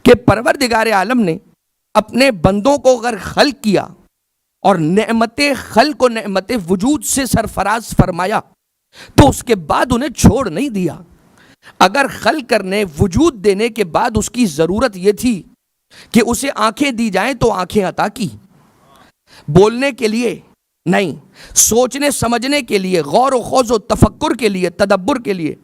کہ پروردگار عالم نے اپنے بندوں کو اگر خلق کیا اور نعمت خلق و نعمت وجود سے سرفراز فرمایا تو اس کے بعد انہیں چھوڑ نہیں دیا. اگر خلق کرنے وجود دینے کے بعد اس کی ضرورت یہ تھی کہ اسے آنکھیں دی جائیں تو آنکھیں عطا کی, بولنے کے لیے نہیں, سوچنے سمجھنے کے لیے, غور و خوض و تفکر کے لیے, تدبر کے لیے.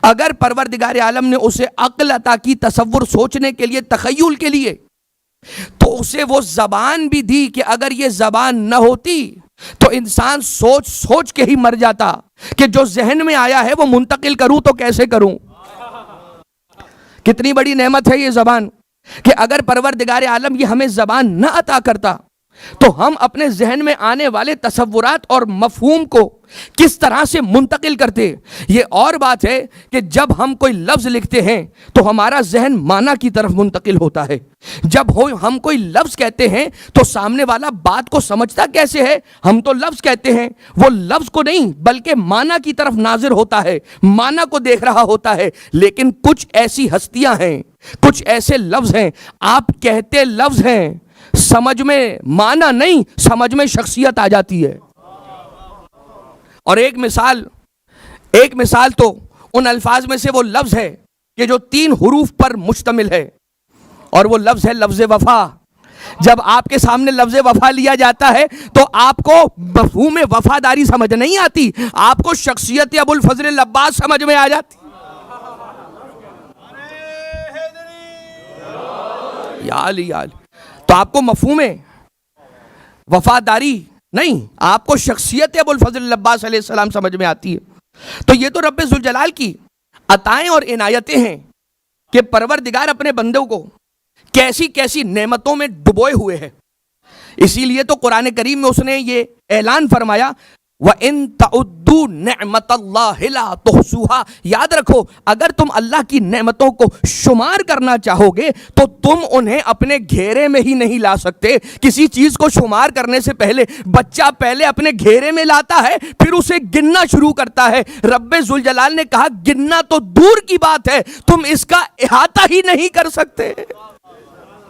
اگر پروردگار عالم نے اسے عقل عطا کی, تصور, سوچنے کے لیے, تخیل کے لیے, تو اسے وہ زبان بھی دی کہ اگر یہ زبان نہ ہوتی تو انسان سوچ سوچ کے ہی مر جاتا کہ جو ذہن میں آیا ہے وہ منتقل کروں تو کیسے کروں. کتنی بڑی نعمت ہے یہ زبان کہ اگر پروردگار عالم یہ ہمیں زبان نہ عطا کرتا تو ہم اپنے ذہن میں آنے والے تصورات اور مفہوم کو کس طرح سے منتقل کرتے. یہ اور بات ہے کہ جب ہم کوئی لفظ لکھتے ہیں تو ہمارا ذہن معنی کی طرف منتقل ہوتا ہے. جب ہم کوئی لفظ کہتے ہیں تو سامنے والا بات کو سمجھتا کیسے ہے؟ ہم تو لفظ کہتے ہیں, وہ لفظ کو نہیں بلکہ معنی کی طرف ناظر ہوتا ہے, معنی کو دیکھ رہا ہوتا ہے. لیکن کچھ ایسی ہستیاں ہیں, کچھ ایسے لفظ ہیں, آپ کہتے لفظ ہیں, سمجھ میں معنی نہیں, سمجھ میں شخصیت آ جاتی ہے. اور ایک مثال تو ان الفاظ میں سے وہ لفظ ہے کہ جو 3 حروف پر مشتمل ہے, اور وہ لفظ ہے لفظ وفا. جب آپ کے سامنے لفظ وفا لیا جاتا ہے تو آپ کو مفہوم وفاداری سمجھ نہیں آتی, آپ کو شخصیت ابو الفضل العباس سمجھ میں آ جاتی. یا علی یا علی. تو آپ کو مفہوم وفاداری نہیں, آپ کو شخصیت ابو الفضل العباس علیہ السلام سمجھ میں آتی ہے. تو یہ تو رب ذوالجلال کی عطائیں اور عنایتیں ہیں کہ پروردگار اپنے بندوں کو کیسی کیسی نعمتوں میں ڈبوئے ہوئے ہیں. اسی لیے تو قرآن کریم میں اس نے یہ اعلان فرمایا وَإِن تَعُدُّوا نِعْمَتَ اللَّهِ لَا تُحْصُوهَا. یاد رکھو, اگر تم اللہ کی نعمتوں کو شمار کرنا چاہو گے تو تم انہیں اپنے گھیرے میں ہی نہیں لا سکتے. کسی چیز کو شمار کرنے سے پہلے بچہ پہلے اپنے گھیرے میں لاتا ہے, پھر اسے گننا شروع کرتا ہے. رب ذوالجلال نے کہا گننا تو دور کی بات ہے, تم اس کا احاطہ ہی نہیں کر سکتے.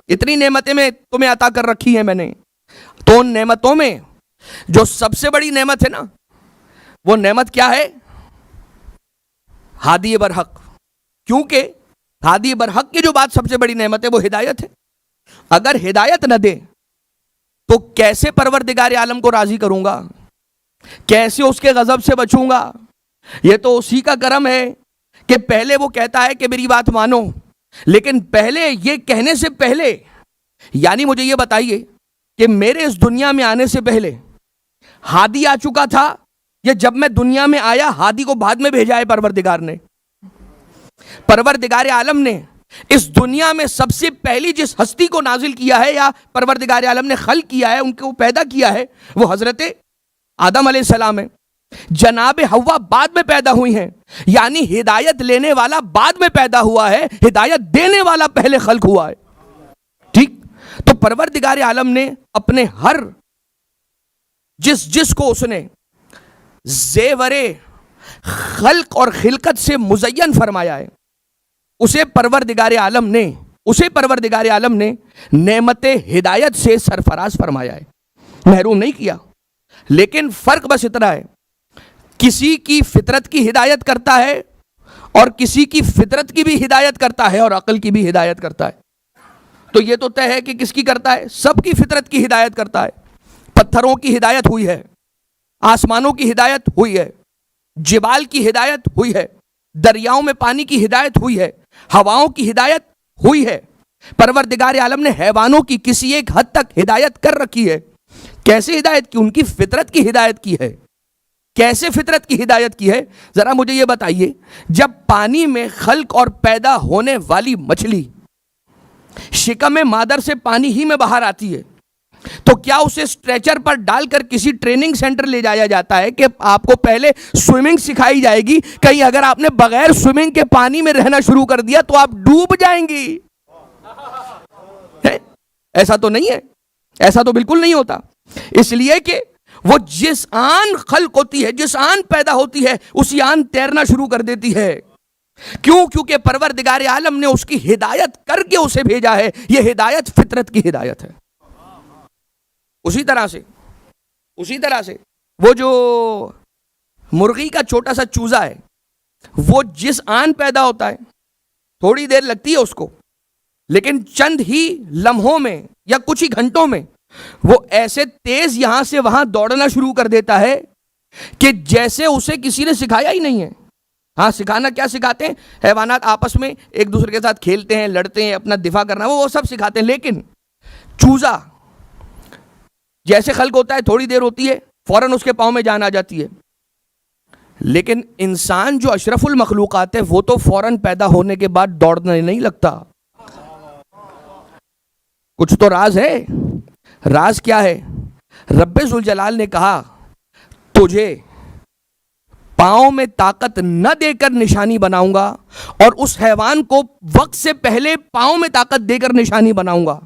اتنی نعمتیں میں تمہیں عطا کر رکھی ہیں میں نے. تو ان نعمتوں میں جو سب سے بڑی نعمت ہے نا, وہ نعمت کیا ہے؟ ہادی برحق. کیونکہ ہادی برحق کی جو بات سب سے بڑی نعمت ہے وہ ہدایت ہے. اگر ہدایت نہ دے تو کیسے پروردگار عالم کو راضی کروں گا, کیسے اس کے غضب سے بچوں گا؟ یہ تو اسی کا کرم ہے کہ پہلے وہ کہتا ہے کہ میری بات مانو, لیکن پہلے یہ کہنے سے پہلے, یعنی مجھے یہ بتائیے کہ میرے اس دنیا میں آنے سے پہلے ہادی آ چکا تھا یا جب میں دنیا میں آیا ہادی کو بعد میں بھیجا ہے پروردگار نے؟ پروردگار عالم نے اس دنیا میں سب سے پہلی جس ہستی کو نازل کیا ہے یا پروردگار عالم نے خلق کیا ہے, ان کو پیدا کیا ہے, وہ حضرت آدم علیہ السلام ہے. جناب حوا بعد میں پیدا ہوئی ہیں, یعنی ہدایت لینے والا بعد میں پیدا ہوا ہے, ہدایت دینے والا پہلے خلق ہوا ہے. ٹھیک, تو پروردگار عالم نے اپنے ہر جس کو اس نے زیور خلق اور خلقت سے مزین فرمایا ہے, اسے پروردگار عالم نے نعمت ہدایت سے سرفراز فرمایا ہے, محروم نہیں کیا. لیکن فرق بس اتنا ہے, کسی کی فطرت کی ہدایت کرتا ہے اور کسی کی فطرت کی بھی ہدایت کرتا ہے اور عقل کی بھی ہدایت کرتا ہے. تو یہ تو طے ہے کہ کس کی کرتا ہے؟ سب کی فطرت کی ہدایت کرتا ہے. پتھروں کی ہدایت ہوئی ہے, آسمانوں کی ہدایت ہوئی ہے, جبال کی ہدایت ہوئی ہے, دریاؤں میں پانی کی ہدایت ہوئی ہے, ہواؤں کی ہدایت ہوئی ہے. پروردگار عالم نے حیوانوں کی کسی ایک حد تک ہدایت کر رکھی ہے. کیسے ہدایت کی؟ ان کی فطرت کی ہدایت کی ہے. کیسے فطرت کی ہدایت کی ہے؟ ذرا مجھے یہ بتائیے, جب پانی میں خلق اور پیدا ہونے والی مچھلی شکم مادر سے پانی ہی میں باہر آتی ہے تو کیا اسے اسٹریچر پر ڈال کر کسی ٹریننگ سینٹر لے جایا جاتا ہے کہ آپ کو پہلے سوئمنگ سکھائی جائے گی, کہیں اگر آپ نے بغیر سوئمنگ کے پانی میں رہنا شروع کر دیا تو آپ ڈوب جائیں گی؟ ایسا تو نہیں ہے, ایسا تو بالکل نہیں ہوتا. اس لیے کہ وہ جس آن خلق ہوتی ہے, جس آن پیدا ہوتی ہے, اسی آن تیرنا شروع کر دیتی ہے. کیوں؟ کیونکہ پروردگار عالم نے اس کی ہدایت کر کے اسے بھیجا ہے. یہ ہدایت فطرت کی ہدایت ہے. اسی طرح سے وہ جو مرغی کا چھوٹا سا چوزا ہے، وہ جس آن پیدا ہوتا ہے تھوڑی دیر لگتی ہے اس کو، لیکن چند ہی لمحوں میں یا کچھ ہی گھنٹوں میں وہ ایسے تیز یہاں سے وہاں دوڑنا شروع کر دیتا ہے کہ جیسے اسے کسی نے سکھایا ہی نہیں ہے. ہاں، سکھانا کیا سکھاتے ہیں؟ حیوانات آپس میں ایک دوسرے کے ساتھ کھیلتے ہیں، لڑتے ہیں، اپنا دفاع کرنا وہ سب سکھاتے ہیں. لیکن چوزا جیسے خلق ہوتا ہے، تھوڑی دیر ہوتی ہے فوراً اس کے پاؤں میں جان آ جاتی ہے. لیکن انسان جو اشرف المخلوقات ہے، وہ تو فوراً پیدا ہونے کے بعد دوڑنے نہیں لگتا. کچھ تو راز ہے. راز کیا ہے؟ رب ذوالجلال نے کہا تجھے پاؤں میں طاقت نہ دے کر نشانی بناؤں گا، اور اس حیوان کو وقت سے پہلے پاؤں میں طاقت دے کر نشانی بناؤں گا.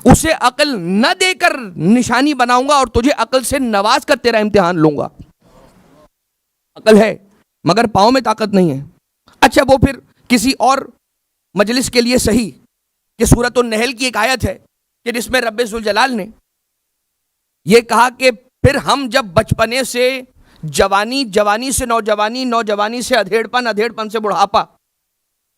اسے عقل نہ دے کر نشانی بناؤں گا، اور تجھے عقل سے نواز کر تیرا امتحان لوں گا. عقل ہے مگر پاؤں میں طاقت نہیں ہے. اچھا، وہ پھر کسی اور مجلس کے لیے صحیح کہ سورۃ النحل کی ایک آیت ہے کہ جس میں رب ذوالجلال نے یہ کہا کہ پھر ہم جب بچپنے سے جوانی، جوانی سے نوجوانی، نوجوانی سے ادھیڑ پن، ادھیڑ پن سے بڑھاپا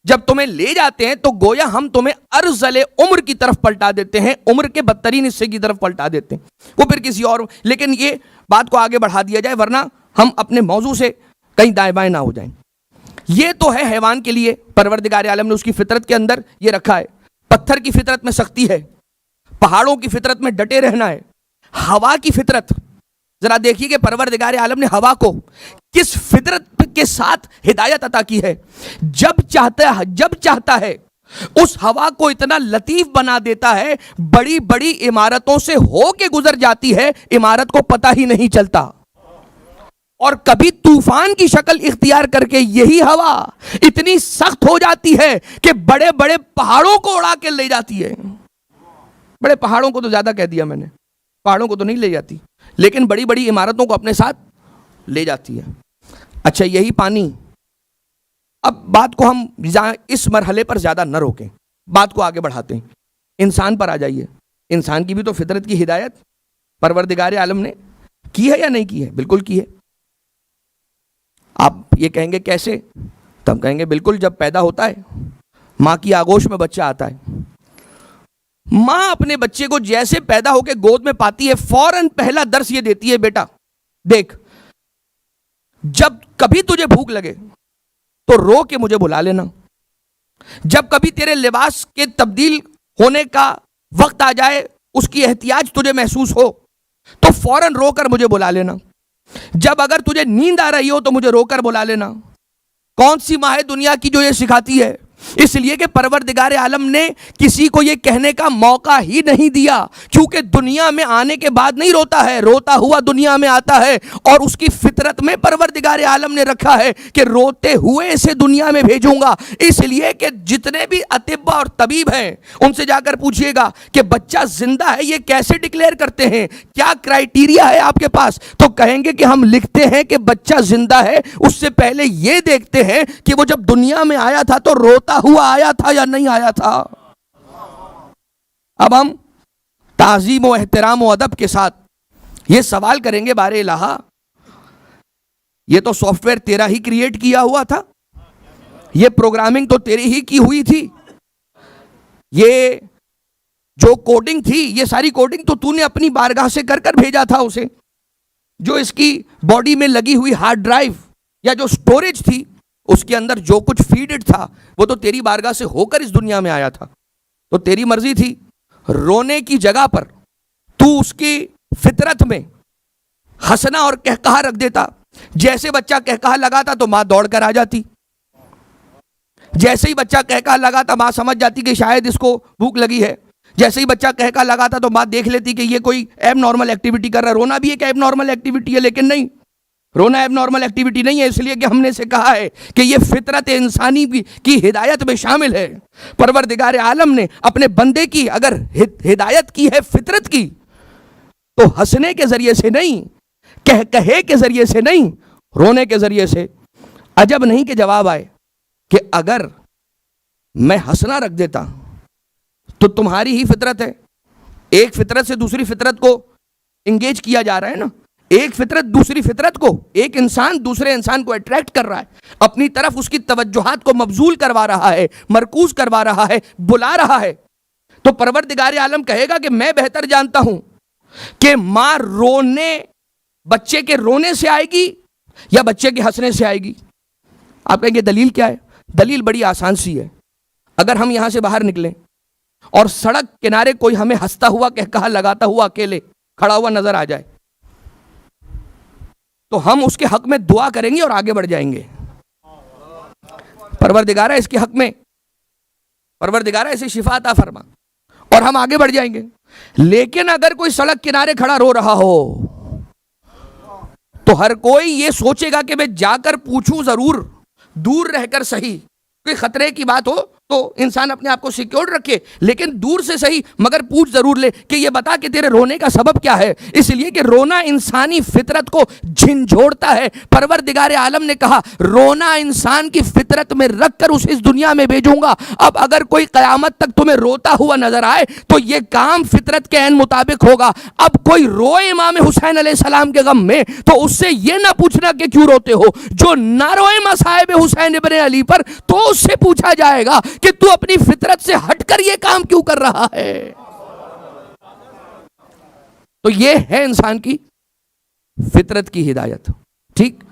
جب تمہیں لے جاتے ہیں تو گویا ہم تمہیں ارذل عمر کی طرف پلٹا دیتے ہیں، عمر کے بدترین حصے کی طرف پلٹا دیتے ہیں. وہ پھر کسی اور، لیکن یہ بات کو آگے بڑھا دیا جائے ورنہ ہم اپنے موضوع سے کہیں دائیں بائیں نہ ہو جائیں. یہ تو ہے حیوان کے لیے پروردگار عالم نے اس کی فطرت کے اندر یہ رکھا ہے. پتھر کی فطرت میں سختی ہے، پہاڑوں کی فطرت میں ڈٹے رہنا ہے. ہوا کی فطرت ذرا دیکھیے کہ پروردگار عالم نے ہوا کو کس فطرت کے ساتھ ہدایت عطا کی ہے. جب چاہتا ہے اس ہوا کو اتنا لطیف بنا دیتا ہے، بڑی بڑی عمارتوں سے ہو کے گزر جاتی ہے، عمارت کو پتہ ہی نہیں چلتا. اور کبھی طوفان کی شکل اختیار کر کے یہی ہوا اتنی سخت ہو جاتی ہے کہ بڑے بڑے پہاڑوں کو اڑا کے لے جاتی ہے. بڑے پہاڑوں کو تو زیادہ کہہ دیا میں نے، پہاڑوں کو تو نہیں لے جاتی، لیکن بڑی بڑی عمارتوں کو اپنے ساتھ لے جاتی ہے. اچھا، یہی پانی، اب بات کو ہم اس مرحلے پر زیادہ نہ روکیں، بات کو آگے بڑھاتے ہیں. انسان پر آ جائیے. انسان کی بھی تو فطرت کی ہدایت پروردگار عالم نے کی ہے یا نہیں کی ہے؟ بالکل کی ہے. آپ یہ کہیں گے کیسے؟ تو ہم کہیں گے بالکل، جب پیدا ہوتا ہے ماں کی آغوش میں بچہ آتا ہے، ماں اپنے بچے کو جیسے پیدا ہو کے گود میں پاتی ہے فوراً پہلا درس یہ دیتی ہے، بیٹا دیکھ، جب کبھی تجھے بھوک لگے تو رو کے مجھے بلا لینا. جب کبھی تیرے لباس کے تبدیل ہونے کا وقت آ جائے، اس کی احتیاج تجھے محسوس ہو تو فوراً رو کر مجھے بلا لینا. جب اگر تجھے نیند آ رہی ہو تو مجھے رو کر بلا لینا. کون سی ماں ہے دنیا کی جو یہ سکھاتی ہے؟ اس لیے کہ پروردگار عالم نے کسی کو یہ کہنے کا موقع ہی نہیں دیا، کیونکہ دنیا میں آنے کے بعد نہیں روتا ہے، روتا ہوا دنیا میں آتا ہے. اور اس کی فطرت میں پروردگار عالم نے رکھا ہے کہ روتے ہوئے اسے دنیا میں بھیجوں گا. اس لیے کہ جتنے بھی اطباء اور طبیب ہیں ان سے جا کر پوچھئے گا کہ بچہ زندہ ہے یہ کیسے ڈکلیئر کرتے ہیں، کیا کرائیٹیریا ہے آپ کے پاس؟ تو کہیں گے کہ ہم لکھتے ہیں کہ بچہ زندہ ہے، اس سے پہلے یہ دیکھتے ہیں کہ وہ جب دنیا میں آیا تھا تو روتا ہوا آیا تھا یا نہیں آیا تھا. اب ہم تعظیم و احترام و ادب کے ساتھ یہ سوال کریں گے، بارے الہا یہ تو سافٹ ویئر تیرا ہی کریٹ کیا ہوا تھا، یہ پروگرامنگ تو تیری ہی کی ہوئی تھی، یہ جو کوڈنگ تھی یہ ساری کوڈنگ تو نے اپنی بارگاہ سے کر کر بھیجا تھا اسے. جو اس کی باڈی میں لگی ہوئی ہارڈ ڈرائیو یا جو سٹوریج تھی اس کے اندر جو کچھ فیڈڈ تھا وہ تو تیری بارگاہ سے ہو کر اس دنیا میں آیا تھا. تو تیری مرضی تھی، رونے کی جگہ پر تو اس کی فطرت میں ہنسنا اور کہکہا رکھ دیتا. جیسے بچہ کہکہا لگاتا تو ماں دوڑ کر آ جاتی، جیسے ہی بچہ کہکہا لگاتا ماں سمجھ جاتی کہ شاید اس کو بھوک لگی ہے. جیسے ہی بچہ کہکہا لگاتا تو ماں دیکھ لیتی کہ یہ کوئی ایب نارمل ایکٹیویٹی کر رہا ہے. رونا بھی ایک ایب نارمل ایکٹیویٹی ہے، لیکن نہیں، رونا ایب نارمل ایکٹیویٹی نہیں ہے، اس لیے کہ ہم نے سے کہا ہے کہ یہ فطرت انسانی کی ہدایت میں شامل ہے. پروردگار عالم نے اپنے بندے کی اگر ہدایت کی ہے فطرت کی تو ہنسنے کے ذریعے سے نہیں، کہے کے ذریعے سے نہیں، رونے کے ذریعے سے. عجب نہیں کہ جواب آئے کہ اگر میں ہنسنا رکھ دیتا تو تمہاری ہی فطرت ہے، ایک فطرت سے دوسری فطرت کو انگیج کیا جا رہا ہے نا، ایک فطرت دوسری فطرت کو، ایک انسان دوسرے انسان کو اٹریکٹ کر رہا ہے، اپنی طرف اس کی توجہات کو مبذول کروا رہا ہے، مرکوز کروا رہا ہے، بلا رہا ہے. تو پروردگار عالم کہے گا کہ میں بہتر جانتا ہوں کہ ماں رونے بچے کے رونے سے آئے گی یا بچے کے ہنسنے سے آئے گی. آپ کہیں گے دلیل کیا ہے؟ دلیل بڑی آسان سی ہے. اگر ہم یہاں سے باہر نکلیں اور سڑک کنارے کوئی ہمیں ہنستا ہوا کہا لگاتا ہوا اکیلے کھڑا ہوا نظر آ جائے تو ہم اس کے حق میں دعا کریں گے اور آگے بڑھ جائیں گے. پروردگارہ اس کے حق میں، پروردگارہ اسے شفا عطا فرما، اور ہم آگے بڑھ جائیں گے. لیکن اگر کوئی سڑک کنارے کھڑا رو رہا ہو تو ہر کوئی یہ سوچے گا کہ میں جا کر پوچھوں ضرور، دور رہ کر صحیح، کوئی خطرے کی بات ہو تو انسان اپنے آپ کو سیکیور رکھے، لیکن دور سے صحیح مگر پوچھ ضرور لے کہ یہ بتا کہ تیرے رونے کا سبب کیا ہے. اس لیے کہ رونا انسانی فطرت کو جھنجھوڑتا ہے. پروردگار عالم نے کہا رونا انسان کی فطرت میں رکھ کر اسے اس دنیا میں بھیجوں گا. اب اگر کوئی قیامت تک تمہیں روتا ہوا نظر آئے تو یہ کام فطرت کے عین مطابق ہوگا. اب کوئی روئے امام حسین علیہ السلام کے غم میں تو اس سے یہ نہ پوچھنا کہ کیوں روتے ہو. جو نہ روئے مصائب حسین ابن علی پر تو اس سے پوچھا جائے گا کہ تو اپنی فطرت سے ہٹ کر یہ کام کیوں کر رہا ہے. تو یہ ہے انسان کی فطرت کی ہدایت. ٹھیک.